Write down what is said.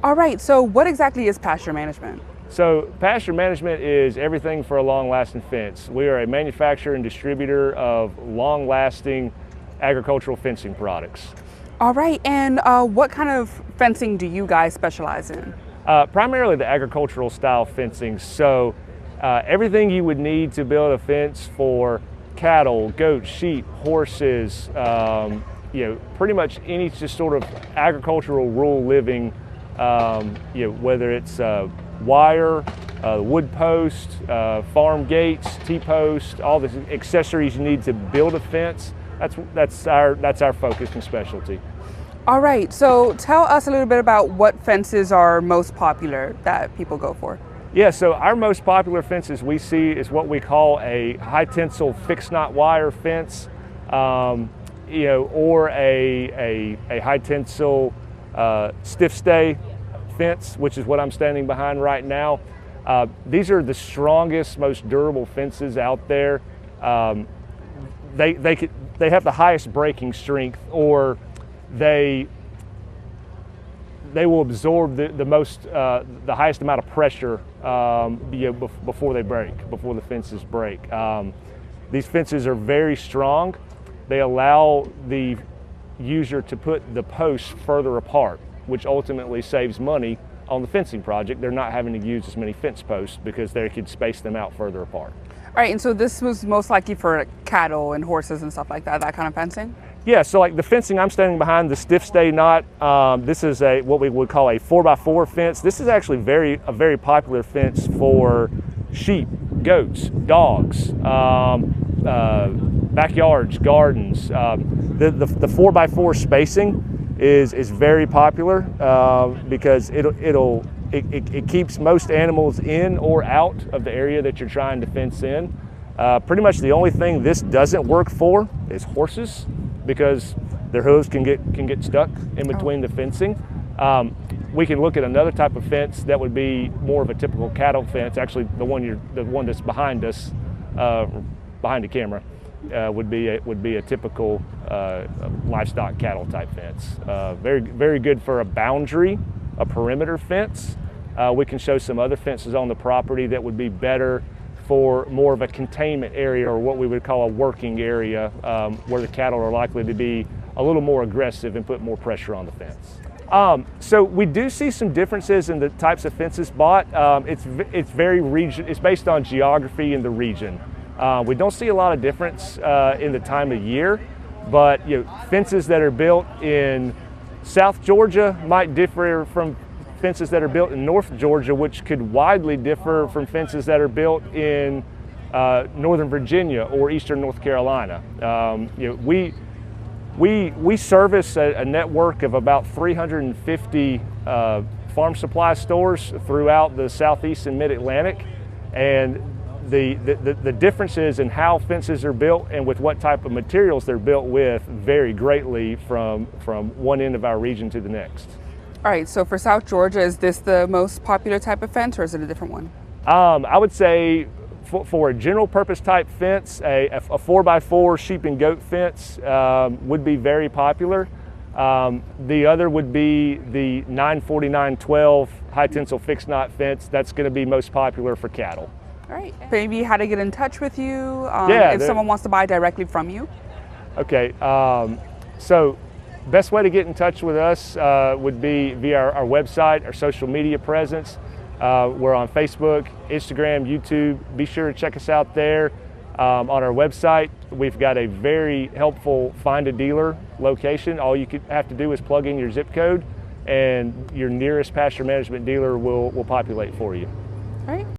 All right, so what exactly is pasture management? So pasture management is everything for a long-lasting fence. We are a manufacturer and distributor of long-lasting agricultural fencing products. All right, and what kind of fencing do you guys specialize in? Primarily the agricultural style fencing. So everything you would need to build a fence for cattle, goats, sheep, horses, pretty much any just sort of agricultural rural living, whether it's wire, wood post, farm gates, T-post, all the accessories you need to build a fence. That's our focus and specialty. All right, so tell us a little bit about what fences are most popular that people go for. Yeah, so our most popular fences we see is what we call a high tensile fixed knot wire fence, or a high tensile stiff stay fence, which is what I'm standing behind right now. These are the strongest, most durable fences out there. They have the highest breaking strength, or they will absorb the highest amount of pressure before the fences break. These fences are very strong. They allow the user to put the posts further apart, which ultimately saves money on the fencing project. They're not having to use as many fence posts because they could space them out further apart. All right, and so this was most likely for cattle and horses and stuff like that kind of fencing? Yeah, so like the fencing I'm standing behind, the stiff stay knot, this is what we would call a 4x4 fence. This is actually a very popular fence for sheep, goats, dogs, backyards, gardens. The 4x4 spacing is very popular because it keeps most animals in or out of the area that you're trying to fence in. Pretty much the only thing this doesn't work for is horses, because their hooves can get stuck in between the fencing. We can look at another type of fence that would be more of a typical cattle fence. Actually, the one that's behind us, behind the camera, would be a typical livestock cattle type fence. Very good for a boundary, a perimeter fence. We can show some other fences on the property that would be better for more of a containment area, or what we would call a working area, where the cattle are likely to be a little more aggressive and put more pressure on the fence. So we do see some differences in the types of fences bought. It's based on geography in the region. We don't see a lot of difference in the time of year, but fences that are built in South Georgia might differ from fences that are built in North Georgia, which could widely differ from fences that are built in Northern Virginia or Eastern North Carolina. We service a network of about 350 farm supply stores throughout the Southeast and Mid-Atlantic, and the differences in how fences are built and with what type of materials they're built with vary greatly from one end of our region to the next. All right, so for South Georgia, is this the most popular type of fence, or is it a different one? I would say for a general purpose type fence, a 4x4 sheep and goat fence would be very popular. The other would be the 949-12 high tensile fixed knot fence. That's going to be most popular for cattle. All right, maybe how to get in touch with you if someone wants to buy directly from you. Okay, so best way to get in touch with us would be via our website, our social media presence. We're on Facebook, Instagram, YouTube. Be sure to check us out there. On our website, we've got a very helpful Find a Dealer location. All you have to do is plug in your zip code, and your nearest pasture management dealer will populate for you.